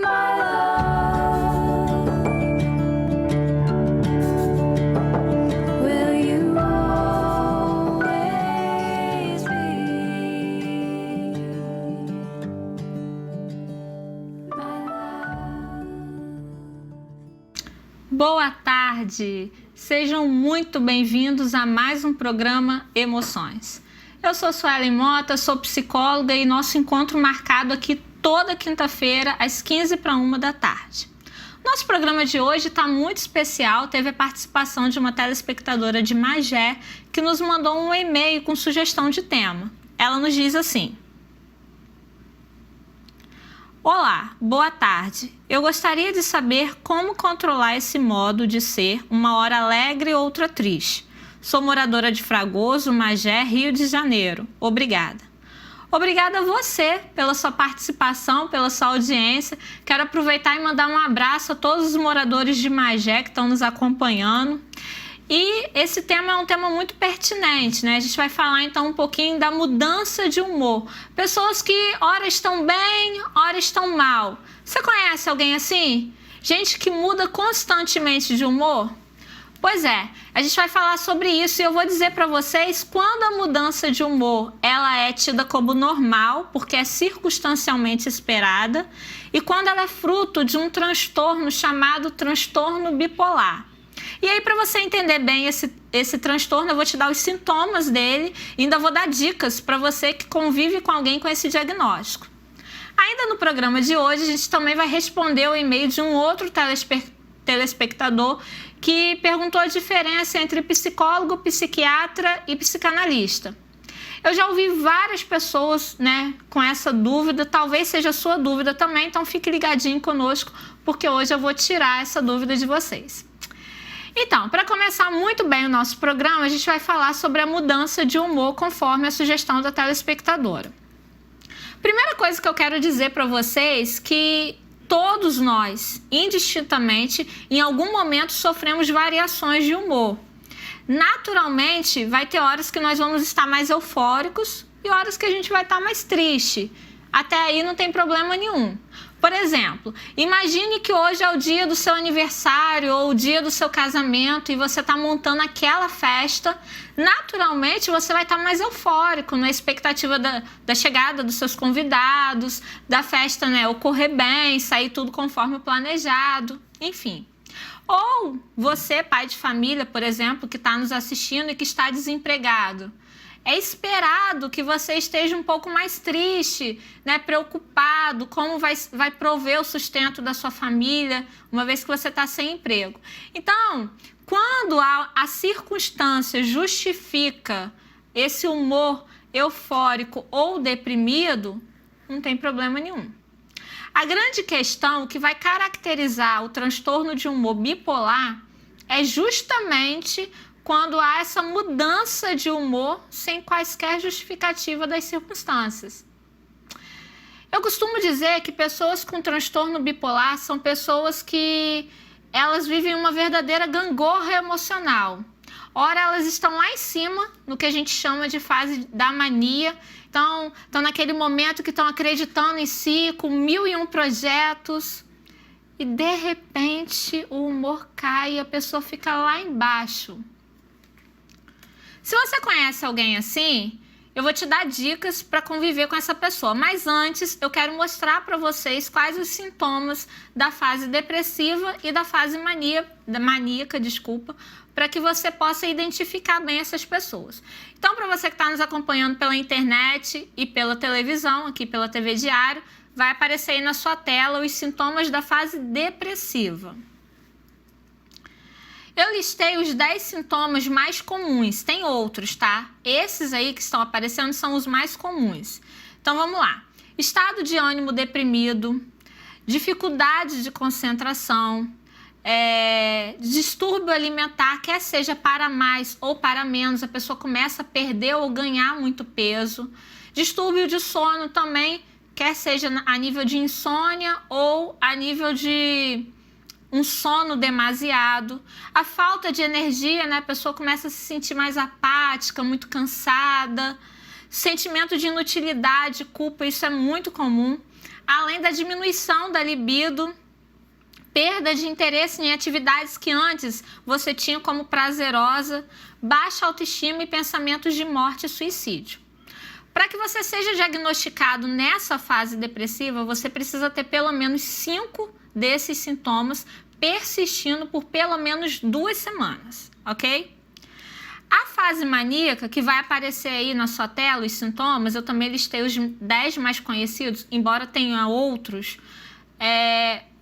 my love. Will you always be my love? Boa tarde! Sejam muito bem-vindos a mais um programa Emoções. Eu sou Suelen Mota, sou psicóloga e nosso encontro marcado aqui toda quinta-feira às 15h45 da tarde. Nosso programa de hoje está muito especial, teve a participação de uma telespectadora de Magé que nos mandou um e-mail com sugestão de tema. Ela nos diz assim: Olá, boa tarde. Eu gostaria de saber como controlar esse modo de ser uma hora alegre e outra triste. Sou moradora de Fragoso, Magé, Rio de Janeiro. Obrigada. Obrigada a você pela sua participação, pela sua audiência. Quero aproveitar e mandar um abraço a todos os moradores de Magé que estão nos acompanhando. E esse tema é um tema muito pertinente, né? A gente vai falar então um pouquinho da mudança de humor. Pessoas que ora estão bem, ora estão mal. Você conhece alguém assim? Gente que muda constantemente de humor? Pois é, a gente vai falar sobre isso e eu vou dizer para vocês quando a mudança de humor ela é tida como normal, porque é circunstancialmente esperada, e quando ela é fruto de um transtorno chamado transtorno bipolar. E aí, para você entender bem esse transtorno, eu vou te dar os sintomas dele e ainda vou dar dicas para você que convive com alguém com esse diagnóstico. Ainda no programa de hoje, a gente também vai responder o e-mail de um outro telespectador que perguntou a diferença entre psicólogo, psiquiatra e psicanalista. Eu já ouvi várias pessoas, né, com essa dúvida, talvez seja a sua dúvida também, então fique ligadinho conosco, porque hoje eu vou tirar essa dúvida de vocês. Então, para começar muito bem o nosso programa, a gente vai falar sobre a mudança de humor conforme a sugestão da telespectadora. Primeira coisa que eu quero dizer para vocês que todos nós, indistintamente, em algum momento sofremos variações de humor. Naturalmente, vai ter horas que nós vamos estar mais eufóricos e horas que a gente vai estar mais triste. Até aí não tem problema nenhum. Por exemplo, imagine que hoje é o dia do seu aniversário ou o dia do seu casamento e você está montando aquela festa. Naturalmente, você vai estar mais eufórico na expectativa da chegada dos seus convidados, da festa, né, ocorrer bem, sair tudo conforme o planejado, enfim. Ou você, pai de família, por exemplo, que está nos assistindo e que está desempregado. É esperado que você esteja um pouco mais triste, né, preocupado, como vai prover o sustento da sua família, uma vez que você está sem emprego. Então, quando a circunstância justifica esse humor eufórico ou deprimido, não tem problema nenhum. A grande questão que vai caracterizar o transtorno de humor bipolar é justamente quando há essa mudança de humor sem quaisquer justificativa das circunstâncias. Eu costumo dizer que pessoas com transtorno bipolar são pessoas que elas vivem uma verdadeira gangorra emocional. Ora, elas estão lá em cima, no que a gente chama de fase da mania, estão naquele momento que estão acreditando em si, com 1001 projetos, e de repente o humor cai e a pessoa fica lá embaixo. Se você conhece alguém assim, eu vou te dar dicas para conviver com essa pessoa. Mas antes, eu quero mostrar para vocês quais os sintomas da fase depressiva e da fase maníaca, para que você possa identificar bem essas pessoas. Então, para você que está nos acompanhando pela internet e pela televisão, aqui pela TV Diário, vai aparecer aí na sua tela os sintomas da fase depressiva. Eu listei os 10 sintomas mais comuns, tem outros, tá? Esses aí que estão aparecendo são os mais comuns. Então vamos lá. Estado de ânimo deprimido, dificuldade de concentração, distúrbio alimentar, quer seja para mais ou para menos, a pessoa começa a perder ou ganhar muito peso. Distúrbio de sono também, quer seja a nível de insônia ou a nível de um sono demasiado, a falta de energia, né? A pessoa começa a se sentir mais apática, muito cansada, sentimento de inutilidade, culpa, isso é muito comum. Além da diminuição da libido, perda de interesse em atividades que antes você tinha como prazerosa, baixa autoestima e pensamentos de morte e suicídio. Para que você seja diagnosticado nessa fase depressiva, você precisa ter pelo menos 5 desses sintomas persistindo por pelo menos 2 semanas, ok? A fase maníaca, que vai aparecer aí na sua tela, os sintomas, eu também listei os 10 mais conhecidos, embora tenha outros,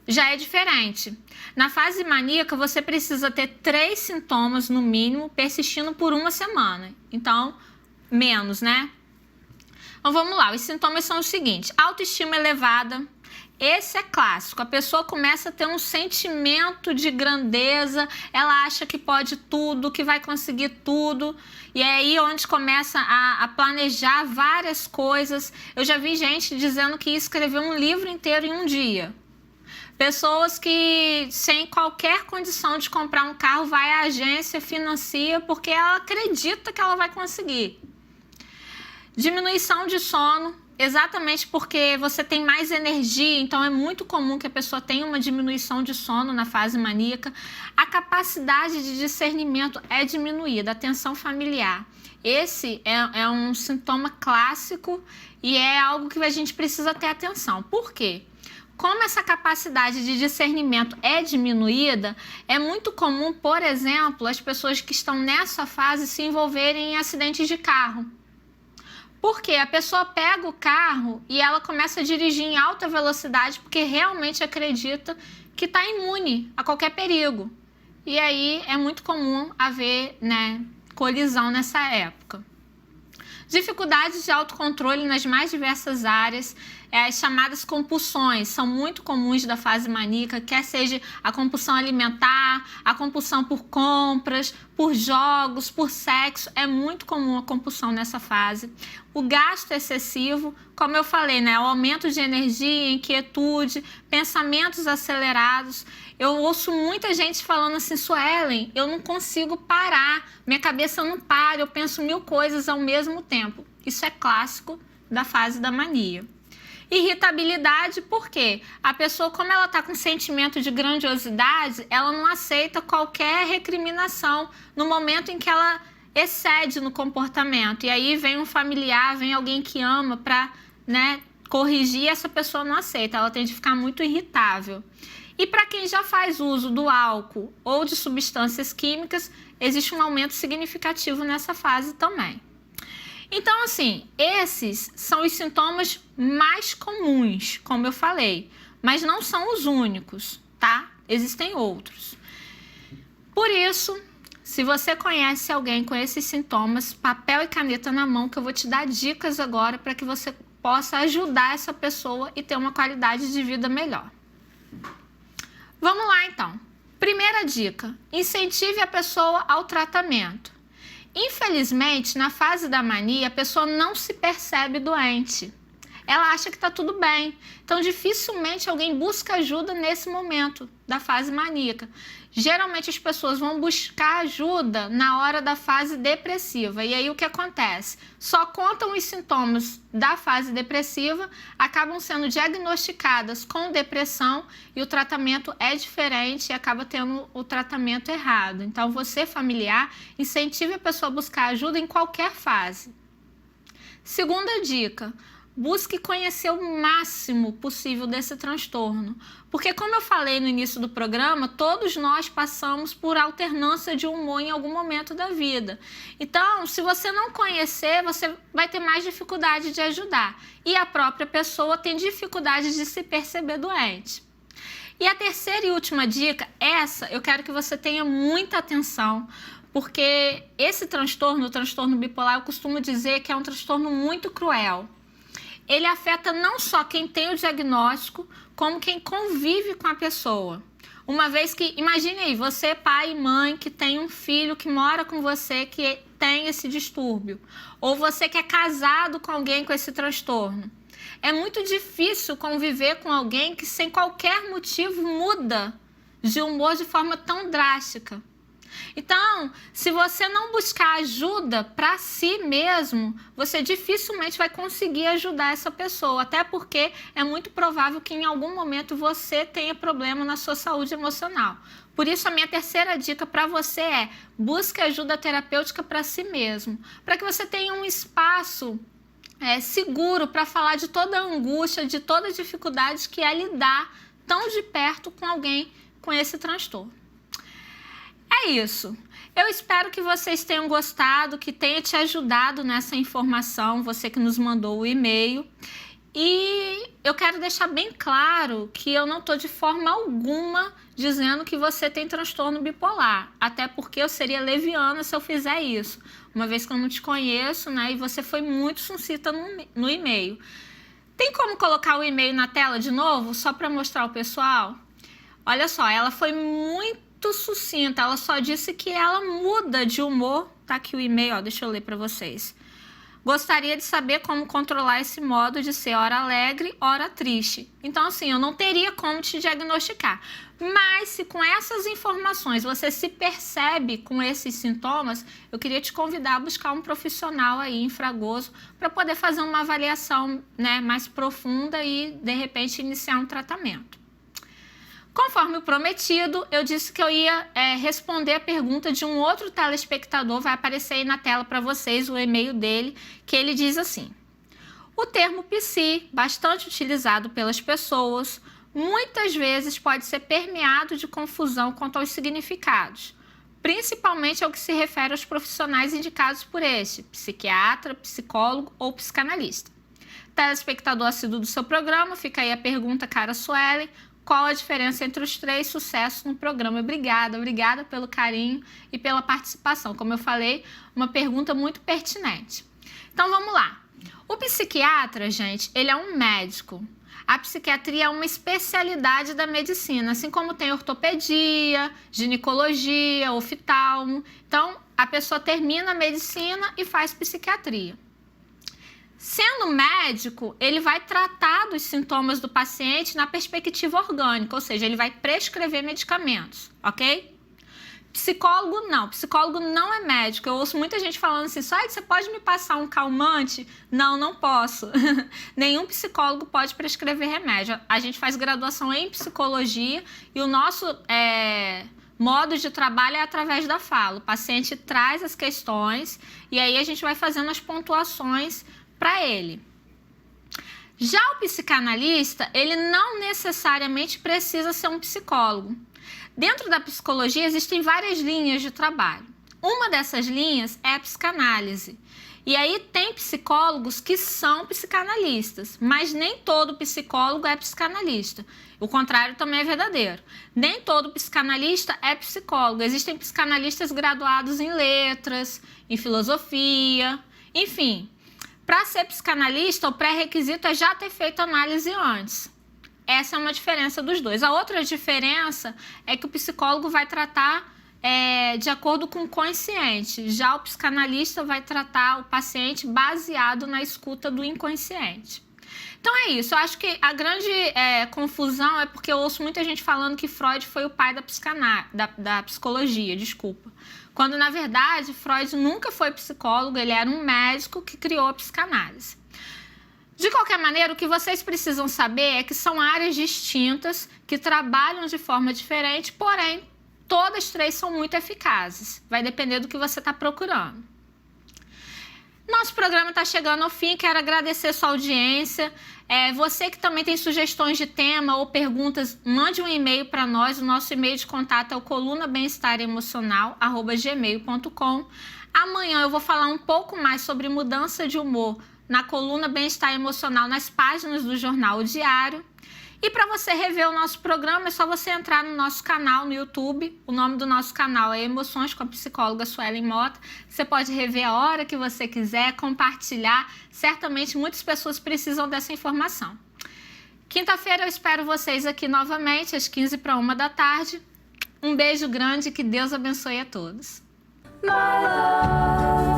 já é diferente. Na fase maníaca, você precisa ter 3 sintomas, no mínimo, persistindo por 1 semana. Então, menos, né? Então, vamos lá. Os sintomas são os seguintes. Autoestima elevada. Esse é clássico. A pessoa começa a ter um sentimento de grandeza, ela acha que pode tudo, que vai conseguir tudo. E é aí onde começa a planejar várias coisas. Eu já vi gente dizendo que ia escrever um livro inteiro em um dia. Pessoas que, sem qualquer condição de comprar um carro, vai à agência, financia, porque ela acredita que ela vai conseguir. Diminuição de sono, exatamente porque você tem mais energia, então é muito comum que a pessoa tenha uma diminuição de sono na fase maníaca. A capacidade de discernimento é diminuída, a tensão familiar. Esse é um sintoma clássico e é algo que a gente precisa ter atenção. Por quê? Como essa capacidade de discernimento é diminuída, é muito comum, por exemplo, as pessoas que estão nessa fase se envolverem em acidentes de carro. Porque a pessoa pega o carro e ela começa a dirigir em alta velocidade porque realmente acredita que está imune a qualquer perigo. E aí é muito comum haver, colisão nessa época. Dificuldades de autocontrole nas mais diversas áreas. As chamadas compulsões são muito comuns da fase maníaca, quer seja a compulsão alimentar, a compulsão por compras, por jogos, por sexo, é muito comum a compulsão nessa fase. O gasto excessivo, como eu falei, o aumento de energia, inquietude, pensamentos acelerados. Eu ouço muita gente falando assim, Suelen, eu não consigo parar, minha cabeça não para, eu penso 1000 coisas ao mesmo tempo. Isso é clássico da fase da mania. Irritabilidade, por quê? A pessoa, como ela está com sentimento de grandiosidade, ela não aceita qualquer recriminação no momento em que ela excede no comportamento. E aí vem um familiar, vem alguém que ama para, corrigir, e essa pessoa não aceita, ela tende a ficar muito irritável. E para quem já faz uso do álcool ou de substâncias químicas, existe um aumento significativo nessa fase também. Então, assim, esses são os sintomas mais comuns, como eu falei, mas não são os únicos, tá? Existem outros. Por isso, se você conhece alguém com esses sintomas, papel e caneta na mão, que eu vou te dar dicas agora para que você possa ajudar essa pessoa e ter uma qualidade de vida melhor. Vamos lá, então. Primeira dica, incentive a pessoa ao tratamento. Infelizmente, na fase da mania, a pessoa não se percebe doente. Ela acha que está tudo bem. Então, dificilmente alguém busca ajuda nesse momento da fase maníaca. Geralmente, as pessoas vão buscar ajuda na hora da fase depressiva. E aí, o que acontece? Só contam os sintomas da fase depressiva, acabam sendo diagnosticadas com depressão e o tratamento é diferente e acaba tendo o tratamento errado. Então, você, familiar, incentive a pessoa a buscar ajuda em qualquer fase. Segunda dica. Busque conhecer o máximo possível desse transtorno. Porque, como eu falei no início do programa, todos nós passamos por alternância de humor em algum momento da vida. Então, se você não conhecer, você vai ter mais dificuldade de ajudar. E a própria pessoa tem dificuldade de se perceber doente. E a terceira e última dica, essa eu quero que você tenha muita atenção, porque esse transtorno, o transtorno bipolar, eu costumo dizer que é um transtorno muito cruel. Ele afeta não só quem tem o diagnóstico, como quem convive com a pessoa. Uma vez que, imagine aí, você pai e mãe que tem um filho que mora com você que tem esse distúrbio, ou você que é casado com alguém com esse transtorno. É muito difícil conviver com alguém que sem qualquer motivo muda de humor de forma tão drástica. Então, se você não buscar ajuda para si mesmo, você dificilmente vai conseguir ajudar essa pessoa, até porque é muito provável que em algum momento você tenha problema na sua saúde emocional. Por isso, a minha terceira dica para você é: busque ajuda terapêutica para si mesmo, para que você tenha um espaço seguro para falar de toda a angústia, de toda a dificuldade que é lidar tão de perto com alguém com esse transtorno. É isso. Eu espero que vocês tenham gostado, que tenha te ajudado nessa informação, você que nos mandou o e-mail. E eu quero deixar bem claro que eu não estou de forma alguma dizendo que você tem transtorno bipolar, até porque eu seria leviana se eu fizer isso, uma vez que eu não te conheço, né? E você foi muito sucinta no e-mail. Tem como colocar o e-mail na tela de novo, só para mostrar ao pessoal? Olha só, ela foi muito sucinta, ela só disse que ela muda de humor. Tá aqui o e-mail, ó, deixa eu ler para vocês. Gostaria de saber como controlar esse modo de ser ora alegre, ora triste. Então, assim, eu não teria como te diagnosticar. Mas, se com essas informações você se percebe com esses sintomas, eu queria te convidar a buscar um profissional aí em Fragoso para poder fazer uma avaliação, né, mais profunda e, de repente, iniciar um tratamento. Conforme o prometido, eu disse que eu ia responder a pergunta de um outro telespectador, vai aparecer aí na tela para vocês o e-mail dele, que ele diz assim: o termo psi, bastante utilizado pelas pessoas, muitas vezes pode ser permeado de confusão quanto aos significados, principalmente ao que se refere aos profissionais indicados por este, psiquiatra, psicólogo ou psicanalista. Telespectador assíduo do seu programa, fica aí a pergunta, cara Suelen: qual a diferença entre os três sucessos no programa? Obrigada pelo carinho e pela participação. Como eu falei, uma pergunta muito pertinente. Então vamos lá. O psiquiatra, gente, ele é um médico. A psiquiatria é uma especialidade da medicina, assim como tem ortopedia, ginecologia, oftalmo. Então, a pessoa termina a medicina e faz psiquiatria. Sendo médico, ele vai tratar dos sintomas do paciente na perspectiva orgânica, ou seja, ele vai prescrever medicamentos, ok? Psicólogo não é médico. Eu ouço muita gente falando assim: você pode me passar um calmante? Não, não posso. Nenhum psicólogo pode prescrever remédio. A gente faz graduação em psicologia e o nosso modo de trabalho é através da fala. O paciente traz as questões e aí a gente vai fazendo as pontuações para ele. Já o psicanalista, ele não necessariamente precisa ser um psicólogo. Dentro da psicologia existem várias linhas de trabalho. Uma dessas linhas é a psicanálise. E aí tem psicólogos que são psicanalistas, mas nem todo psicólogo é psicanalista. O contrário também é verdadeiro. Nem todo psicanalista é psicólogo. Existem psicanalistas graduados em letras, em filosofia, enfim. Para ser psicanalista, o pré-requisito é já ter feito análise antes. Essa é uma diferença dos dois. A outra diferença é que o psicólogo vai tratar de acordo com o consciente. Já o psicanalista vai tratar o paciente baseado na escuta do inconsciente. Então é isso. Eu acho que a grande confusão é porque eu ouço muita gente falando que Freud foi o pai da psicologia, desculpa. Quando, na verdade, Freud nunca foi psicólogo, ele era um médico que criou a psicanálise. De qualquer maneira, o que vocês precisam saber é que são áreas distintas, que trabalham de forma diferente, porém, todas três são muito eficazes. Vai depender do que você está procurando. Nosso programa está chegando ao fim, quero agradecer sua audiência. Você que também tem sugestões de tema ou perguntas, mande um e-mail para nós. O nosso e-mail de contato é o colunabemestaremocional@gmail.com. Amanhã eu vou falar um pouco mais sobre mudança de humor na coluna Bem-Estar Emocional nas páginas do Jornal O Diário. E para você rever o nosso programa, é só você entrar no nosso canal no YouTube. O nome do nosso canal é Emoções com a psicóloga Suelen Mota. Você pode rever a hora que você quiser, compartilhar. Certamente muitas pessoas precisam dessa informação. Quinta-feira eu espero vocês aqui novamente, às 15h45 da tarde. Um beijo grande e que Deus abençoe a todos. My love.